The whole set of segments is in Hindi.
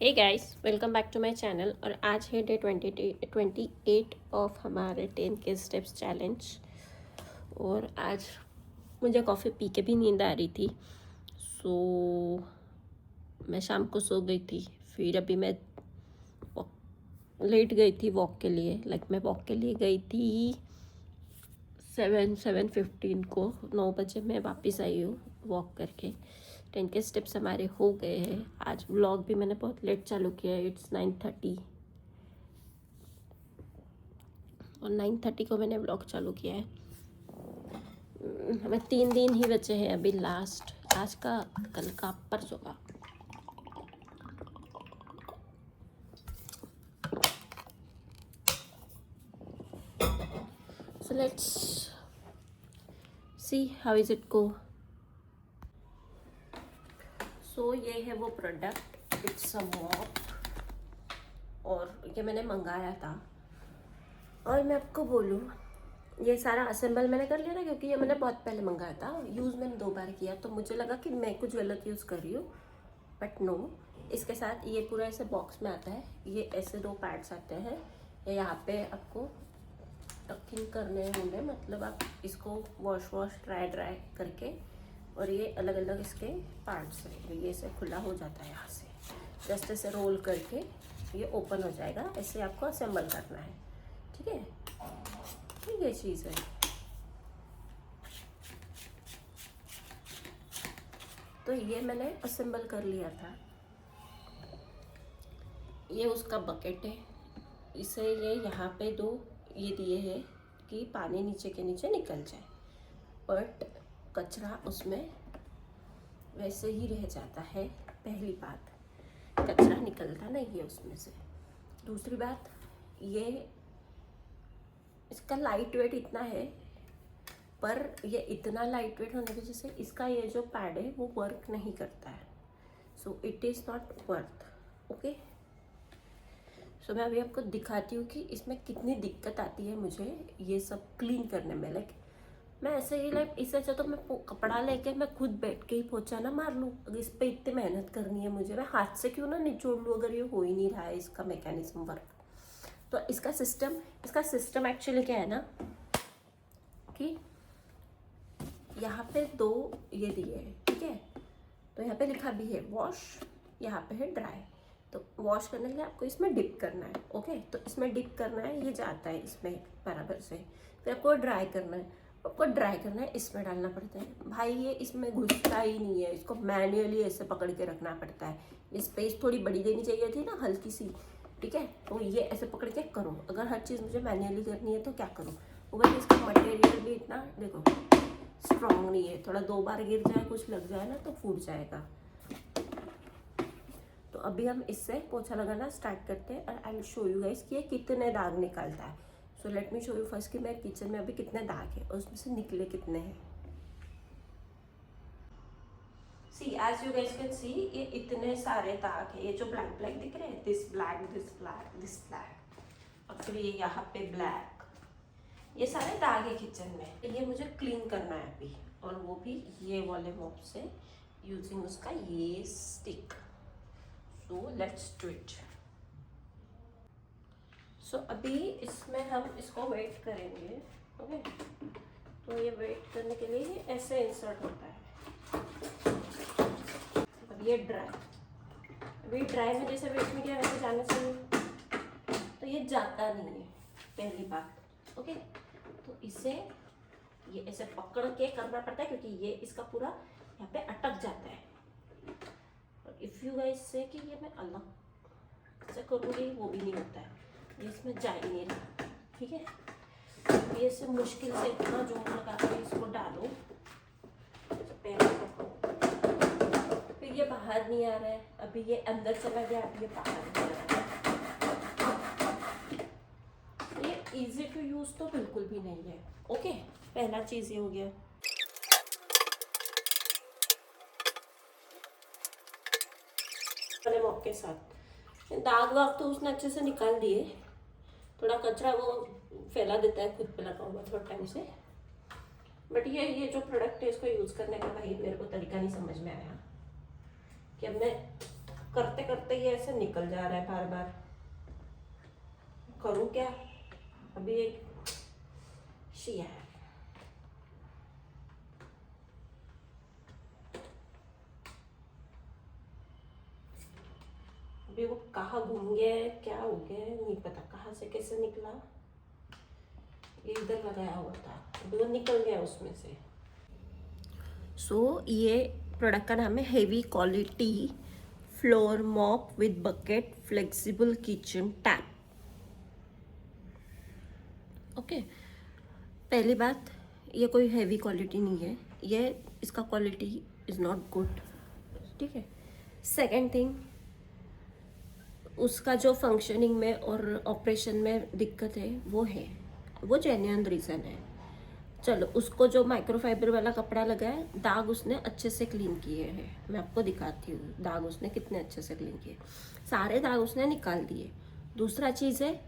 Hey guys, welcome back to my channel. और आज है डे 28 ऑफ हमारे 10 के स्टेप्स चैलेंज। और आज मुझे कॉफ़ी पी के भी नींद आ रही थी, सो मैं शाम को सो गई थी। फिर अभी मैं लेट गई थी वॉक के लिए। मैं वॉक के लिए गई थी 7:15 को। 9 बजे मैं वापस आई हूँ वॉक करके। 10 के स्टेप्स हमारे हो गए हैं। आज व्लॉग भी मैंने बहुत लेट चालू किया है। इट्स 9:30 और 9:30 को मैंने व्लॉग चालू किया है। हमें 3 दिन ही बचे हैं अभी लास्ट, आज का, कल का, परसों का। So let's see how is it go. So ये है वो प्रोडक्ट, इट्स अ मॉप। और ये मैंने मंगाया था। और मैं आपको बोलूँ, ये सारा असेंबल मैंने कर लिया था क्योंकि ये मैंने बहुत पहले मंगाया था। यूज़ मैंने 2 बार किया, तो मुझे लगा कि मैं कुछ गलत यूज़ कर रही हूँ, बट नो। इसके साथ ये पूरा ऐसे बॉक्स में आता है। ये ऐसे 2 पैड्स आते हैं। ये यहाँ पे आपको टकिंग करने होंगे, मतलब आप इसको वॉश ड्राई करके। और ये अलग अलग इसके पार्ट्स हैं। तो ये ऐसे खुला हो जाता है, यहाँ से जस्ट ऐसे रोल करके ये ओपन हो जाएगा। ऐसे आपको असेंबल करना है, ठीक है। ये चीज़ है। तो ये मैंने असेंबल कर लिया था। ये उसका बकेट है। इसे ये यहाँ पे 2 ये दिए हैं कि पानी नीचे के नीचे निकल जाए, बट कचरा उसमें वैसे ही रह जाता है। पहली बात, कचरा निकलता नहीं है उसमें से। दूसरी बात, ये इसका लाइट वेट इतना है, पर ये इतना लाइट वेट होने की वजह से इसका ये जो पैड है वो वर्क नहीं करता है। So it is not worth. Okay, so मैं अभी आपको दिखाती हूँ कि इसमें कितनी दिक्कत आती है मुझे ये सब क्लीन करने में। मैं ऐसे ही इससे अच्छा तो मैं कपड़ा लेके मैं खुद बैठ के ही पोछा ना मार लूँ। अगर इस पर इतनी मेहनत करनी है मुझे, मैं हाथ से क्यों ना निचोड़ लूँ अगर ये हो ही नहीं रहा है इसका मैकेनिज्म वर्क। तो इसका सिस्टम एक्चुअली क्या है ना, कि यहाँ पे 2 ये दिए हैं, ठीक है। तो यहाँ पे लिखा भी है वॉश, यहाँ पे है ड्राई। तो वॉश करने के लिए आपको इसमें डिप करना है। ओके, तो इसमें डिप करना है, ये जाता है इसमें बराबर से। फिर आपको ड्राई करना है, इसमें डालना पड़ता है। भाई ये इसमें घुसता ही नहीं है, इसको मैन्युअली ऐसे पकड़ के रखना पड़ता है। ये स्पेस थोड़ी बड़ी देनी चाहिए थी ना, हल्की सी, ठीक है। तो ये ऐसे पकड़ के करो। अगर हर चीज़ मुझे मैन्युअली करनी है तो क्या करूँ। वैसे इसका मटेरियल भी इतना देखो स्ट्रॉन्ग नहीं है। थोड़ा 2 बार गिर जाए, कुछ लग जाए ना तो फूट जाएगा। तो अभी हम इससे पोछा लगाना स्टार्ट करते हैं और I will show you guys कि ये कितने दाग निकालता है। So let me show you first कि मैं किचन में अभी कितने दाग है और उसमें से निकले कितने हैं। See as you guys can see, ये इतने सारे दाग है। ये जो ब्लैक ब्लैक दिख रहे हैं, this black this black this black, और फिर ये यहाँ पे ब्लैक, ये सारे दाग है किचन में। ये मुझे क्लीन करना है अभी, और वो भी ये वाले मॉप से, यूजिंग उसका ये stick. So let's do it. So अभी इसमें हम इसको वेट करेंगे। ओके, तो ये वेट करने के लिए ये ऐसे इंसर्ट होता है। अब ये अभी ड्राई में जैसे वेट में क्या वैसे जाना चाहिए, तो ये जाता नहीं है, पहली बात। ओके, तो इसे ये ऐसे पकड़ के करना पड़ता है क्योंकि ये इसका पूरा यहाँ पे अटक जाता है। और इफ़ यू गाइस से कि ये मैं अलग से करूँगी, वो भी नहीं होता है, ये इसमें जा ही नहीं रहा, ठीक है। ये इसे मुश्किल से इतना जोर लगा के इसको डालो, फिर ये बाहर नहीं आ रहा है। अभी ये अंदर चला गया, अभी ये बाहर नहीं आ रहा है। ये इजी टू यूज़ तो बिल्कुल भी नहीं है। ओके, पहला चीज़ ये हो गया। वाले मॉप के साथ दाग वाग तो उसने अच्छे से निकाल दिए। थोड़ा कचरा वो फैला देता है खुद पे लगा हुआ थोड़ा टाइम से, बट ये जो प्रोडक्ट है इसको यूज़ करने का भाई मेरे को तरीका नहीं समझ में आया कि अब मैं करते करते ये ऐसे निकल जा रहा है बार बार, करूँ क्या? अभी एक शिया है। अभी वो कहाँ घूम गया है, क्या हो गया है नहीं पता, कहाँ से कैसे निकला। ये इधर लगाया हुआ था, अभी वो निकल गया उसमें से। सो ये प्रोडक्ट का नाम है heavy quality floor mop with bucket flexible kitchen tap. Okay, पहली बात, ये कोई हैवी क्वालिटी नहीं है, ये इसका क्वालिटी इज़ नॉट गुड, ठीक है। सेकेंड थिंग, उसका जो फंक्शनिंग में और ऑपरेशन में दिक्कत है वो जेन्युइन रीज़न है। चलो, उसको जो माइक्रोफाइबर वाला कपड़ा लगा है, दाग उसने अच्छे से क्लीन किए हैं, मैं आपको दिखाती हूँ दाग उसने कितने अच्छे से क्लीन किए, सारे दाग उसने निकाल दिए। दूसरा चीज़ है,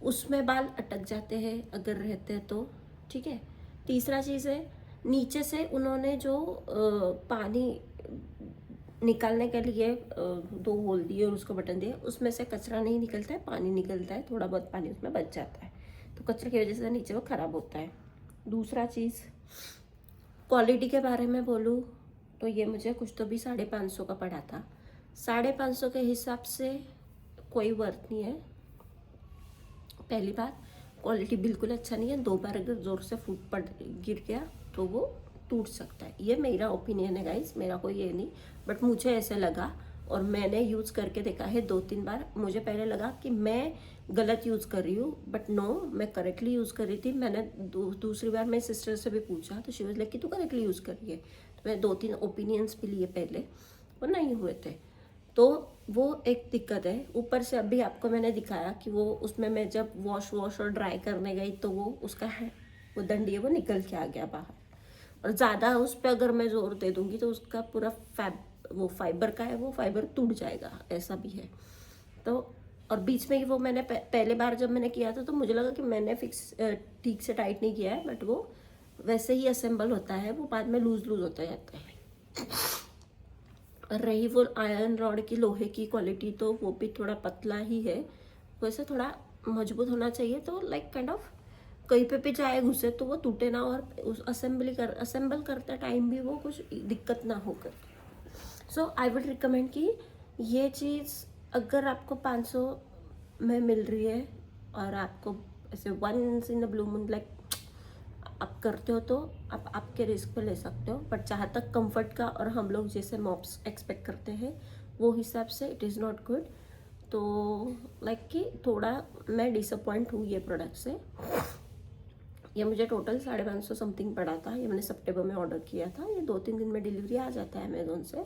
उसमें बाल अटक जाते हैं अगर रहते हैं तो, ठीक है। तीसरा चीज़ है, नीचे से उन्होंने जो पानी निकालने के लिए 2 होल दिए और उसको बटन दिए, उसमें से कचरा नहीं निकलता है, पानी निकलता है, थोड़ा बहुत पानी उसमें बच जाता है, तो कचरे की वजह से नीचे वो ख़राब होता है। दूसरा चीज़, क्वालिटी के बारे में बोलूँ तो ये मुझे कुछ तो भी 550 का पड़ा था। 550 के हिसाब से कोई वर्थ नहीं है। पहली बात, क्वालिटी बिल्कुल अच्छा नहीं है, 2 बार अगर ज़ोर से फूट पड़ गिर गया तो वो टूट सकता है। ये मेरा ओपिनियन है गाइस, मेरा कोई ये नहीं, बट मुझे ऐसे लगा और मैंने यूज़ करके देखा है 2-3 बार। मुझे पहले लगा कि मैं गलत यूज़ कर रही हूँ, बट नो, मैं करेक्टली यूज़ कर रही थी। मैंने दूसरी बार मेरी सिस्टर से भी पूछा तो शी वाज लाइक कि तू करेक्टली यूज़ कर रही है। तो मैंने 2-3 ओपिनियंस भी लिए पहले, वो नहीं हुए थे, तो वो एक दिक्कत है। ऊपर से अभी आपको मैंने दिखाया कि वो उसमें मैं जब वॉश और ड्राई करने गई तो वो उसका है वो दंडी है वो निकल के आ गया बाहर, और ज़्यादा उस पर अगर मैं जोर दे दूंगी तो उसका पूरा वो फाइबर का है, वो फाइबर टूट जाएगा, ऐसा भी है। तो और बीच में वो मैंने पहले बार जब मैंने किया था तो मुझे लगा कि मैंने फिक्स ठीक से टाइट नहीं किया है, बट वो वैसे ही असेंबल होता है, वो बाद में लूज होता जाता है। रही वो आयरन रॉड की, लोहे की क्वालिटी, तो वो भी थोड़ा पतला ही है, वैसे थोड़ा मजबूत होना चाहिए, तो लाइक काइंड ऑफ कहीं पे भी जाए घुसे तो वो टूटे ना, और उस असेंबल करते टाइम भी वो कुछ दिक्कत ना होकर। सो आई वुड रिकमेंड कि ये चीज़ अगर आपको 500 में मिल रही है और आपको ऐसे once in a blue moon like आप करते हो तो आप आपके रिस्क पे ले सकते हो, बट जहाँ तक कंफर्ट का और हम लोग जैसे मॉप्स एक्सपेक्ट करते हैं वो हिसाब से इट इज़ नॉट गुड। तो लाइक कि थोड़ा मैं डिसअपॉइंट हूँ ये प्रोडक्ट से। ये मुझे टोटल 550 समथिंग पड़ा था, ये मैंने सितंबर में ऑर्डर किया था, ये 2-3 दिन में डिलीवरी आ जाता है अमेज़ोन से।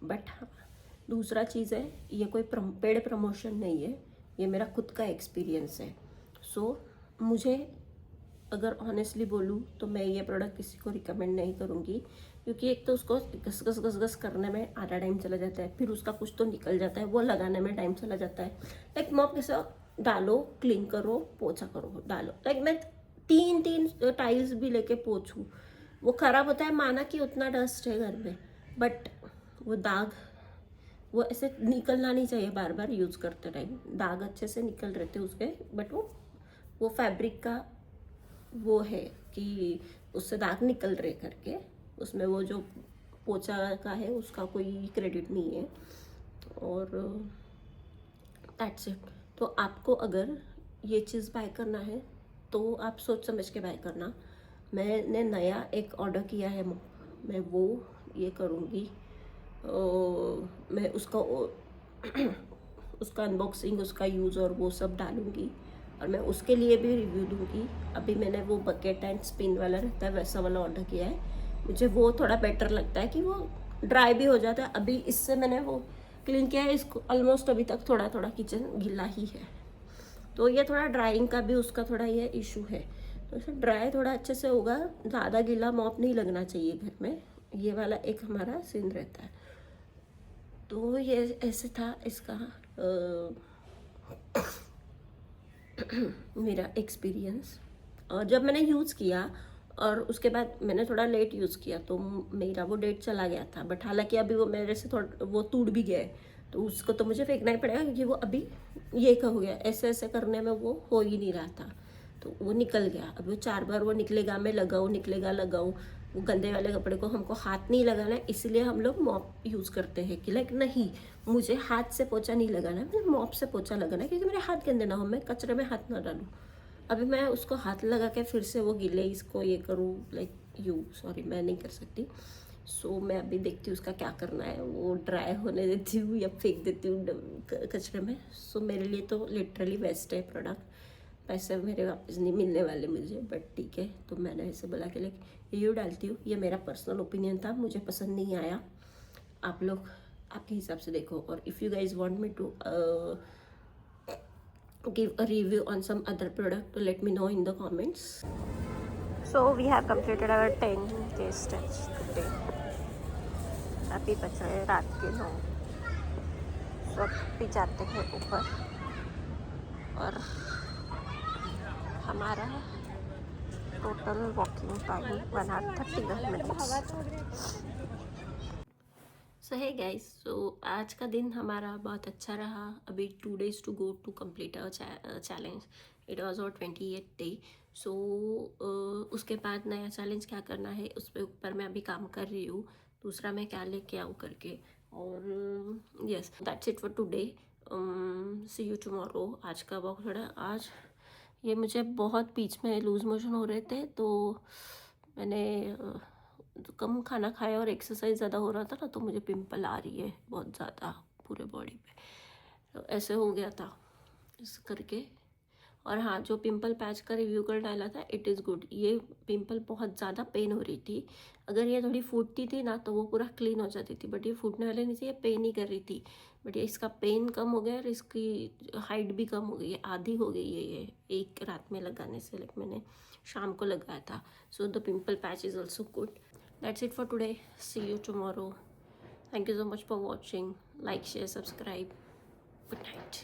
बट हाँ, दूसरा चीज़ है, ये कोई पेड प्रमोशन नहीं है, ये मेरा खुद का एक्सपीरियंस है। सो मुझे अगर ऑनेस्टली बोलूँ तो मैं ये प्रोडक्ट किसी को रिकमेंड नहीं करूँगी, क्योंकि एक तो उसको घस घस करने में आधा टाइम चला जाता है, फिर उसका कुछ तो निकल जाता है, वो लगाने में टाइम चला जाता है। लाइक मॉप कैसा डालो, क्लीन करो, पोछा करो, डालो, लाइक मैं 3 टाइल्स भी लेके पोछूँ, वो ख़राब होता है, माना कि उतना डस्ट है घर में, बट वो दाग वो ऐसे निकलना नहीं चाहिए बार बार यूज़ करते टाइम, दाग अच्छे से निकल रहे थे उसके, बट वो फैब्रिक का वो है कि उससे दाग निकल रहे करके, उसमें वो जो पोछा का है उसका कोई क्रेडिट नहीं है, और दैट्स इट। तो आपको अगर ये चीज़ बाय करना है तो आप सोच समझ के बाय करना। मैंने नया एक ऑर्डर किया है, मैं वो ये करूँगी, मैं उसका उसका अनबॉक्सिंग, उसका यूज़ और वो सब डालूँगी, और मैं उसके लिए भी रिव्यू दूँगी। अभी मैंने वो बकेट एंड स्पिन वाला रहता है वैसा वाला ऑर्डर किया है, मुझे वो थोड़ा बेटर लगता है कि वो ड्राई भी हो जाता है। अभी इससे मैंने वो क्लीन किया है, इसको ऑलमोस्ट अभी तक थोड़ा थोड़ा किचन गीला ही है, तो ये थोड़ा ड्राइंग का भी उसका थोड़ा ये इशू है, तो इसे ड्राई थोड़ा अच्छे से होगा, ज़्यादा गीला मॉप नहीं लगना चाहिए घर में, ये वाला एक हमारा सीन रहता है। तो ये ऐसे था इसका मेरा एक्सपीरियंस। और जब मैंने यूज़ किया और उसके बाद मैंने थोड़ा लेट यूज़ किया तो मेरा वो डेट चला गया था, बट हालांकि अभी वो मेरे से थोड़ा वो टूट भी गया है, तो उसको तो मुझे फेंकना ही पड़ेगा क्योंकि वो अभी ये का हो गया, ऐसे ऐसे करने में वो हो ही नहीं रहा था, तो वो निकल गया। अभी वो 4 बार वो निकलेगा, मैं लगाऊँ, निकलेगा, लगाऊँ। वो गंदे वाले कपड़े को हमको हाथ नहीं लगाना है, इसलिए हम लोग मॉप यूज़ करते हैं कि लाइक नहीं, मुझे हाथ से पोछा नहीं लगाना है, मुझे मॉप से पोछा लगाना है, क्योंकि मेरे हाथ गंदे ना हो, मैं कचरे में हाथ ना डालूँ। अभी मैं उसको हाथ लगा के फिर से वो गीले इसको ये करूँ, लाइक सॉरी मैं नहीं कर सकती। सो मैं अभी देखती हूँ उसका क्या करना है, वो ड्राई होने देती हूँ या फेंक देती हूँ कचरे में। सो मेरे लिए तो लिटरली बेस्ट है प्रोडक्ट। पैसे मेरे वापस नहीं मिलने वाले मुझे, बट ठीक है। तो मैंने ऐसे बोला कि लाइक ये डालती हूँ, ये मेरा पर्सनल ओपिनियन था, मुझे पसंद नहीं आया। आप लोग आपके हिसाब से देखो। और if you guys want me to give a review on some other product, to let me know in the comments. So we have completed our 10K steps today. अभी बच रहे रात के 9। सो अभी जाते हैं ऊपर और हमारा total walking time 1 hour 31 minutes। सो है गाइस, सो आज का दिन हमारा बहुत अच्छा रहा। अभी 2 days to go to complete our challenge. It was our 28th day. So उसके बाद नया चैलेंज क्या करना है उस पर ऊपर मैं अभी काम कर रही हूँ, दूसरा मैं क्या लेके आऊँ करके। और yes, that's it for today. See you tomorrow. आज का वॉक थोड़ा आज ये मुझे बहुत बीच में लूज मोशन हो रहे थे, तो मैंने तो कम खाना खाया और एक्सरसाइज ज़्यादा हो रहा था ना, तो मुझे पिंपल आ रही है बहुत ज़्यादा पूरे बॉडी पे, तो ऐसे हो गया था इस करके। और हाँ, जो पिंपल पैच का रिव्यू कर डाला था, इट इज़ गुड। ये पिंपल बहुत ज़्यादा पेन हो रही थी, अगर ये थोड़ी फूटती थी ना तो वो पूरा क्लीन हो जाती थी, बट ये फूटने वाले नहीं थी, ये पेन ही कर रही थी। बट ये इसका पेन कम हो गया और इसकी हाइट भी कम हो गई है, आधी हो गई है ये एक रात में लगाने से। लाइक मैंने शाम को लगाया था। So the pimple patch is also good. That's it for today. See you tomorrow. Thank you so much for watching. Like, share, subscribe. Good night.